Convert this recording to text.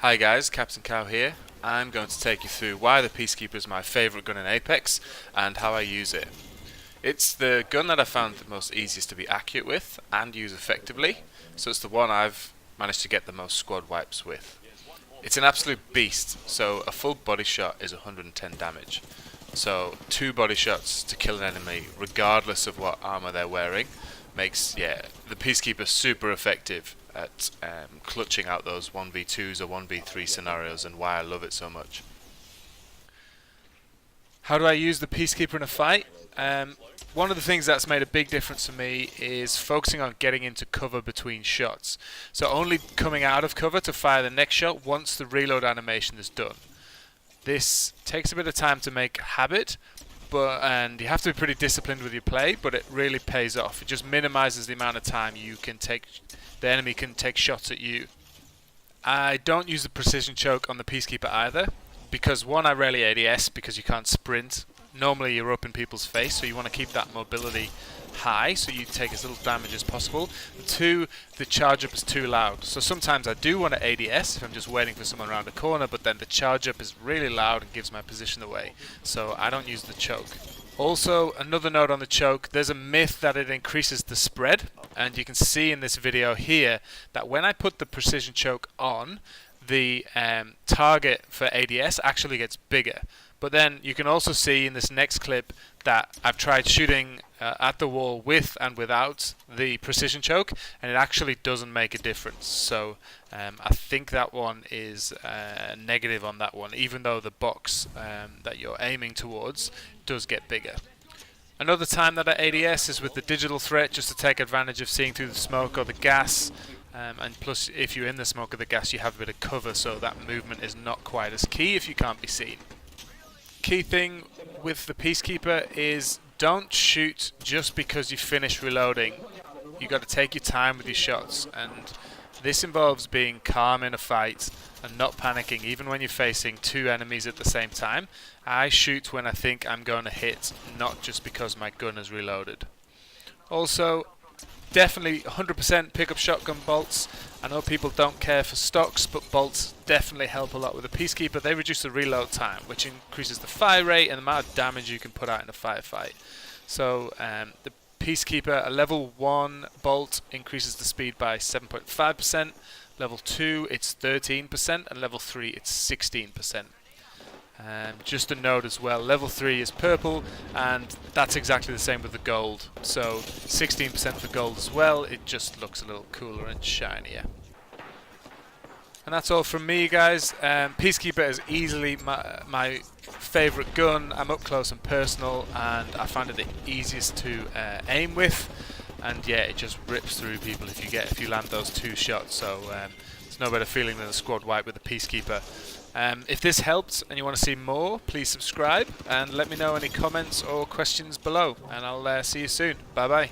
Hi guys, Captain Cow here. I'm going to take you through why the Peacekeeper is my favourite gun in Apex and how I use it. It's the gun that I found the most easiest to be accurate with and use effectively, so it's the one I've managed to get the most squad wipes with. It's an absolute beast, so a full body shot is 110 damage. So 2 body shots to kill an enemy regardless of what armour they're wearing makes the Peacekeeper super effective at clutching out those 1v2s or 1v3 scenarios, and why I love it so much. How do I use the Peacekeeper in a fight? One of the things that's made a big difference for me is focusing on getting into cover between shots. So only coming out of cover to fire the next shot once the reload animation is done. This takes a bit of time to make habit, and you have to be pretty disciplined with your play, but it really pays off. It just minimizes the amount of time the enemy can take shots at you. I don't use the precision choke on the Peacekeeper either, because one, I rarely ADS because you can't sprint. Normally you're up in people's face, so you want to keep that mobility high so you take as little damage as possible. And 2, the charge up is too loud. So sometimes I do want to ADS if I'm just waiting for someone around a corner, but then the charge up is really loud and gives my position away. So I don't use the choke. Also, another note on the choke, there's a myth that it increases the spread, and you can see in this video here that when I put the precision choke on, the target for ADS actually gets bigger. But then you can also see in this next clip that I've tried shooting at the wall with and without the precision choke, and it actually doesn't make a difference. So I think that one is negative on that one, even though the box that you're aiming towards does get bigger. Another time that I ADS is with the digital threat, just to take advantage of seeing through the smoke or the gas. And plus, if you're in the smoke or the gas, you have a bit of cover, so that movement is not quite as key if you can't be seen. Key thing with the Peacekeeper is don't shoot just because you finish reloading. You got to take your time with your shots, and this involves being calm in a fight and not panicking even when you're facing 2 enemies at the same time. I shoot when I think I'm going to hit, not just because my gun is reloaded. Also, definitely 100% pick up shotgun bolts. I know people don't care for stocks, but bolts definitely help a lot with the Peacekeeper. They reduce the reload time, which increases the fire rate and the amount of damage you can put out in a firefight. So the Peacekeeper, a level 1 bolt increases the speed by 7.5%, level 2 it's 13%, and level 3 it's 16%. Just a note as well, level 3 is purple, and that's exactly the same with the gold. So 16% for gold as well, it just looks a little cooler and shinier. And that's all from me, guys. Peacekeeper is easily my favourite gun. I'm up close and personal, and I find it the easiest to aim with. And yeah, it just rips through people if you land those 2 shots. So there's no better feeling than a squad wipe with the Peacekeeper. If this helped and you want to see more, please subscribe and let me know any comments or questions below, and I'll see you soon. Bye bye.